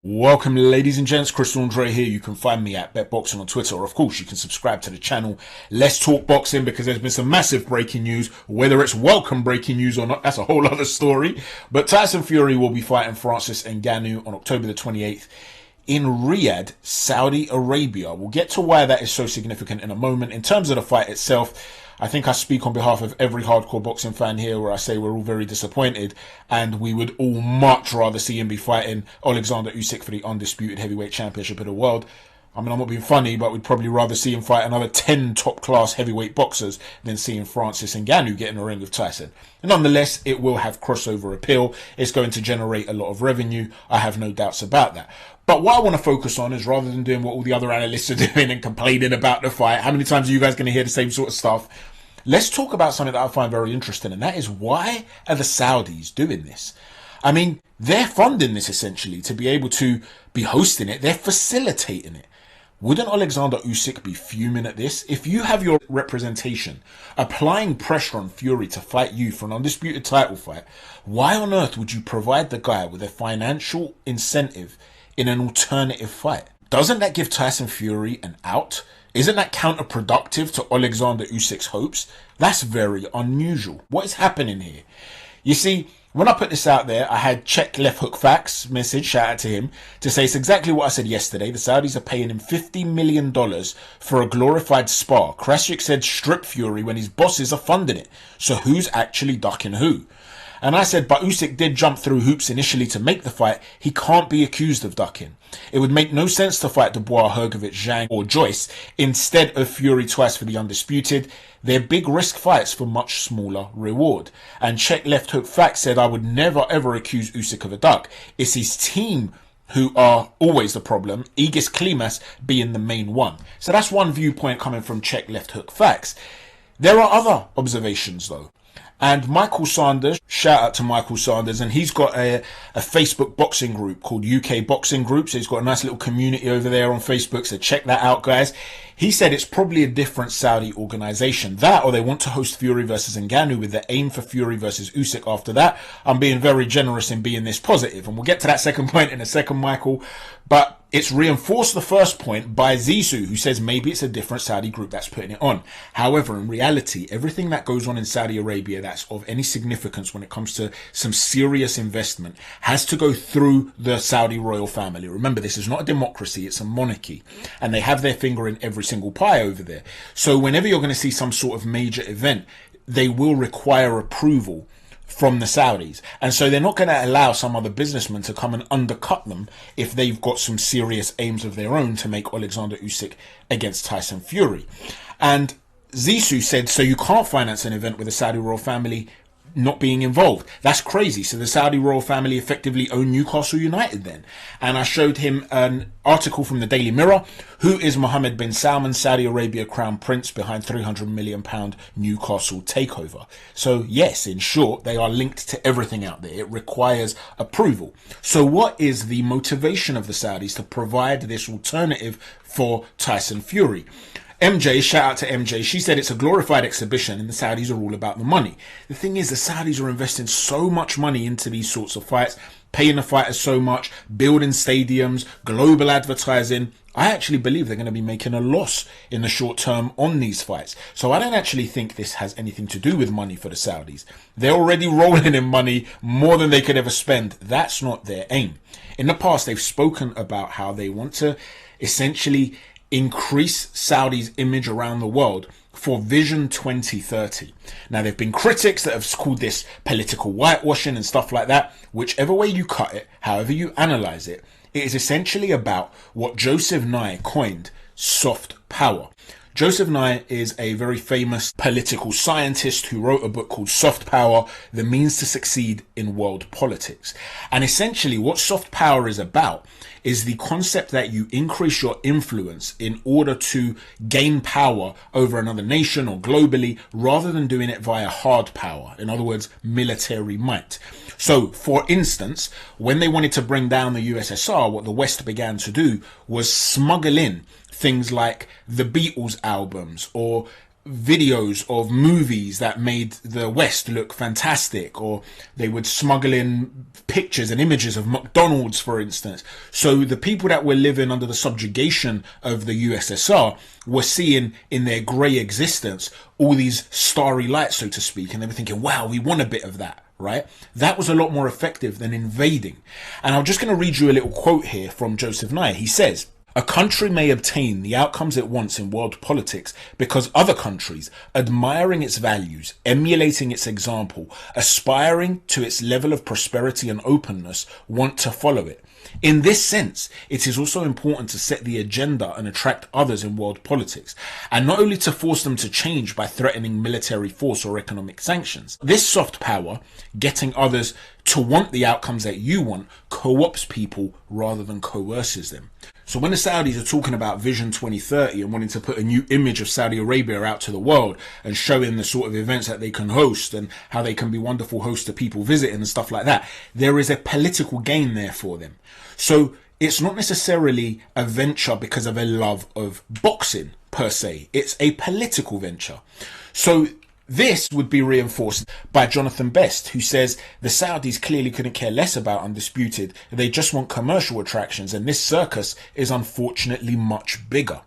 Welcome, ladies and gents. Crystal Andre here. You can find me at BetBoxing on Twitter, or of course you can subscribe to the channel. Let's talk boxing, because there's been some massive breaking news. Whether it's welcome breaking news or not, that's a whole other story. But Tyson Fury will be fighting Francis Ngannou on October the 28th in Riyadh, Saudi Arabia. We'll get to why that is so significant in a moment. In terms of the fight itself, I think I speak on behalf of every hardcore boxing fan here where I say we're all very disappointed, and we would all much rather see him be fighting Oleksandr Usyk for the undisputed heavyweight championship of the world. I mean, I'm not being funny, but we'd probably rather see him fight another 10 top-class heavyweight boxers than seeing Francis Ngannou get in a ring with Tyson. Nonetheless, it will have crossover appeal. It's going to generate a lot of revenue. I have no doubts about that. But what I want to focus on is, rather than doing what all the other analysts are doing and complaining about the fight, how many times are you guys going to hear the same sort of stuff? Let's talk about something that I find very interesting, and that is, why are the Saudis doing this? I mean, they're funding this essentially to be able to be hosting it. They're facilitating it. Wouldn't Oleksandr Usyk be fuming at this? If you have your representation applying pressure on Fury to fight you for an undisputed title fight, why on earth would you provide the guy with a financial incentive in an alternative fight? Doesn't that give Tyson Fury an out? Isn't that counterproductive to Oleksandr Usyk's hopes? That's very unusual. What is happening here? You see, when I put this out there, I had Check Left Hook Facts message, shout out to him, to say it's exactly what I said yesterday. The Saudis are paying him $50 million for a glorified spar. Krasik said strip Fury when his bosses are funding it. So who's actually ducking who? And I said, but Usyk did jump through hoops initially to make the fight. He can't be accused of ducking. It would make no sense to fight Dubois, Hrgovic, Zhang or Joyce instead of Fury twice for the undisputed. They're big risk fights for much smaller reward. And Check Left Hook Facts said, I would never ever accuse Usyk of a duck. It's his team who are always the problem, Aegis Klimas being the main one. So that's one viewpoint coming from Check Left Hook Facts. There are other observations though. And Michael Saunders, shout out to Michael Saunders, and he's got a Facebook boxing group called UK Boxing Group. So he's got a nice little community over there on Facebook. So check that out, guys. He said it's probably a different Saudi organization. That, or they want to host Fury versus Ngannou with the aim for Fury versus Usyk after that. I'm being very generous in being this positive, and we'll get to that second point in a second, Michael. But it's reinforced the first point by Zissou, who says maybe it's a different Saudi group that's putting it on. However, in reality, everything that goes on in Saudi Arabia that's of any significance when it comes to some serious investment has to go through the Saudi royal family. Remember, this is not a democracy, it's a monarchy, and they have their finger in every single pie over there. So whenever you're going to see some sort of major event, they will require approval from the Saudis. And so they're not going to allow some other businessman to come and undercut them if they've got some serious aims of their own to make Oleksandr Usyk against Tyson Fury. And Zissou said, so you can't finance an event with the Saudi royal family not being involved. That's crazy. So the Saudi royal family effectively own Newcastle United then. And I showed him an article from the Daily Mirror. Who is Mohammed bin Salman, Saudi Arabia crown prince behind £300 million Newcastle takeover? So yes, in short, they are linked to everything out there. It requires approval. So what is the motivation of the Saudis to provide this alternative for Tyson Fury? MJ, shout out to MJ, she said it's a glorified exhibition and the Saudis are all about the money. The thing is, the Saudis are investing so much money into these sorts of fights, paying the fighters so much, building stadiums, global advertising. I actually believe they're going to be making a loss in the short term on these fights. So I don't actually think this has anything to do with money for the Saudis. They're already rolling in money more than they could ever spend. That's not their aim. In the past, they've spoken about how they want to essentially increase Saudi's image around the world for Vision 2030. Now, there have been critics that have called this political whitewashing and stuff like that. Whichever way you cut it, however you analyze it, it is essentially about what Joseph Nye coined soft power. Joseph Nye is a very famous political scientist who wrote a book called Soft Power, The Means to Succeed in World Politics. And essentially what soft power is about is the concept that you increase your influence in order to gain power over another nation or globally, rather than doing it via hard power. In other words, military might. So, for instance, when they wanted to bring down the USSR, what the West began to do was smuggle in things like the Beatles albums or videos of movies that made the West look fantastic, or they would smuggle in pictures and images of McDonald's, for instance. So the people that were living under the subjugation of the USSR were seeing in their grey existence all these starry lights, so to speak, and they were thinking, wow, we want a bit of that. Right? That was a lot more effective than invading. And I'm just going to read you a little quote here from Joseph Nye. He says, "A country may obtain the outcomes it wants in world politics because other countries, admiring its values, emulating its example, aspiring to its level of prosperity and openness, want to follow it. In this sense, it is also important to set the agenda and attract others in world politics, and not only to force them to change by threatening military force or economic sanctions. This soft power, getting others to want the outcomes that you want, co-opts people rather than coerces them." So when the Saudis are talking about Vision 2030 and wanting to put a new image of Saudi Arabia out to the world and showing the sort of events that they can host and how they can be wonderful hosts to people visiting and stuff like that, there is a political gain there for them. So it's not necessarily a venture because of a love of boxing per se. It's a political venture. So this would be reinforced by Jonathan Best, who says the Saudis clearly couldn't care less about Undisputed. They just want commercial attractions, and this circus is unfortunately much bigger.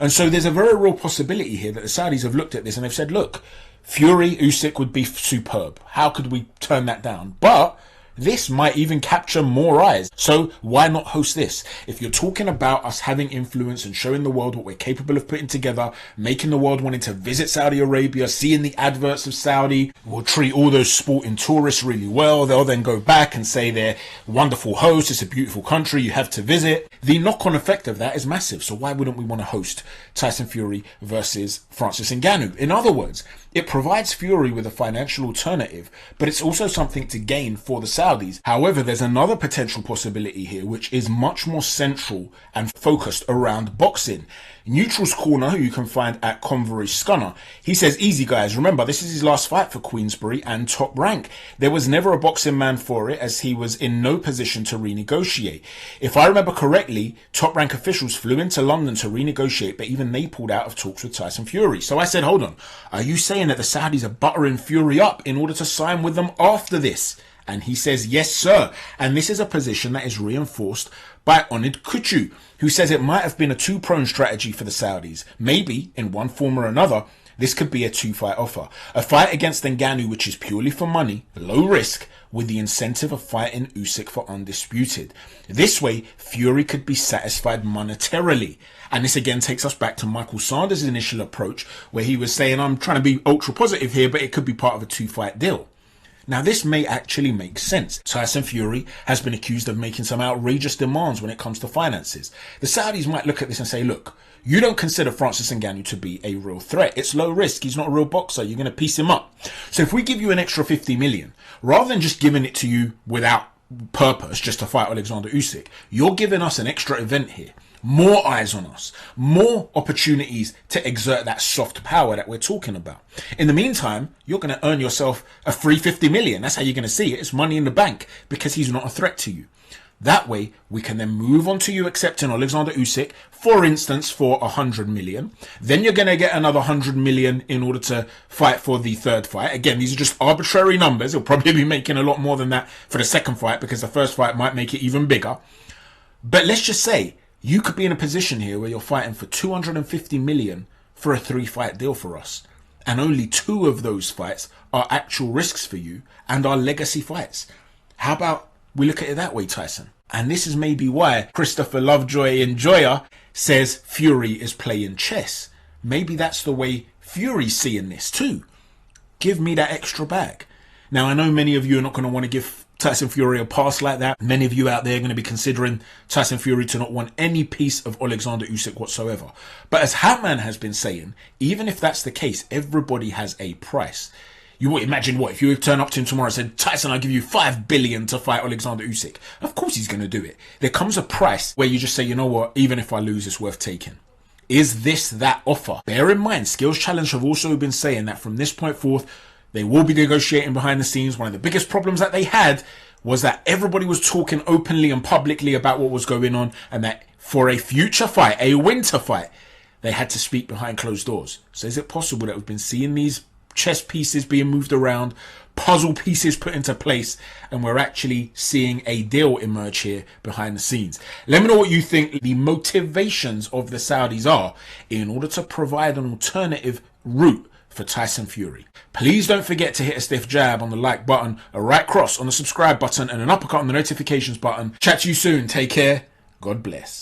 And so there's a very real possibility here that the Saudis have looked at this and they've said, look, Fury-USYK would be superb. How could we turn that down? But this might even capture more eyes. So why not host this? If you're talking about us having influence and showing the world what we're capable of putting together, making the world wanting to visit Saudi Arabia, seeing the adverts of Saudi, we'll treat all those sporting tourists really well. They'll then go back and say they're wonderful hosts. It's a beautiful country. You have to visit. The knock-on effect of that is massive. So why wouldn't we want to host Tyson Fury versus Francis Ngannou? In other words, it provides Fury with a financial alternative, but it's also something to gain for the Saudis. However, there's another potential possibility here, which is much more central and focused around boxing. Neutral's Corner, who you can find at FURY-NGANNOU, he says, easy guys, remember this is his last fight for Queensberry and Top Rank. There was never a boxing man for it, as he was in no position to renegotiate. If I remember correctly, Top Rank officials flew into London to renegotiate, but even they pulled out of talks with Tyson Fury. So I said, hold on, are you saying that the Saudis are buttering Fury up in order to sign with them after this? And he says, yes, sir. And this is a position that is reinforced by Onid Kuchu, who says it might have been a two-pronged strategy for the Saudis. Maybe, in one form or another, this could be a two-fight offer. A fight against Ngannou, which is purely for money, low risk, with the incentive of fighting Usyk for Undisputed. This way, Fury could be satisfied monetarily. And this again takes us back to Michael Saunders' initial approach, where he was saying, I'm trying to be ultra positive here, but it could be part of a two-fight deal. Now, this may actually make sense. Tyson Fury has been accused of making some outrageous demands when it comes to finances. The Saudis might look at this and say, look, you don't consider Francis Ngannou to be a real threat. It's low risk. He's not a real boxer. You're going to piece him up. So if we give you an extra 50 million, rather than just giving it to you without purpose, just to fight Oleksandr Usyk, you're giving us an extra event here. More eyes on us, more opportunities to exert that soft power that we're talking about. In the meantime, you're going to earn yourself a free 50 million. That's how you're going to see it. It's money in the bank because he's not a threat to you. That way, we can then move on to you accepting Oleksandr Usyk, for instance, for 100 million. Then you're going to get another 100 million in order to fight for the third fight. Again, these are just arbitrary numbers. He'll probably be making a lot more than that for the second fight because the first fight might make it even bigger. But let's just say, you could be in a position here where you're fighting for 250 million for a 3-fight deal for us. And only 2 of those fights are actual risks for you and are legacy fights. How about we look at it that way, Tyson? And this is maybe why Christopher Lovejoy Enjoyer says Fury is playing chess. Maybe that's the way Fury's seeing this too. Give me that extra bag. Now, I know many of you are not going to want to give Tyson Fury a pass like that. Many of you out there are going to be considering Tyson Fury to not want any piece of Oleksandr Usyk whatsoever. But as Hatman has been saying, even if that's the case, everybody has a price. You would imagine what if you turn up to him tomorrow and said, Tyson, I'll give you 5 billion to fight Oleksandr Usyk. Of course he's going to do it. There comes a price where you just say, you know what, even if I lose, it's worth taking. Is this that offer? Bear in mind, Skills Challenge have also been saying that from this point forth, they will be negotiating behind the scenes. One of the biggest problems that they had was that everybody was talking openly and publicly about what was going on, and that for a future fight, a winter fight, they had to speak behind closed doors. So is it possible that we've been seeing these chess pieces being moved around, puzzle pieces put into place, and we're actually seeing a deal emerge here behind the scenes? Let me know what you think the motivations of the Saudis are in order to provide an alternative route for Tyson Fury. Please don't forget to hit a stiff jab on the like button, a right cross on the subscribe button, and an uppercut on the notifications button. Chat to you soon. Take care. God bless.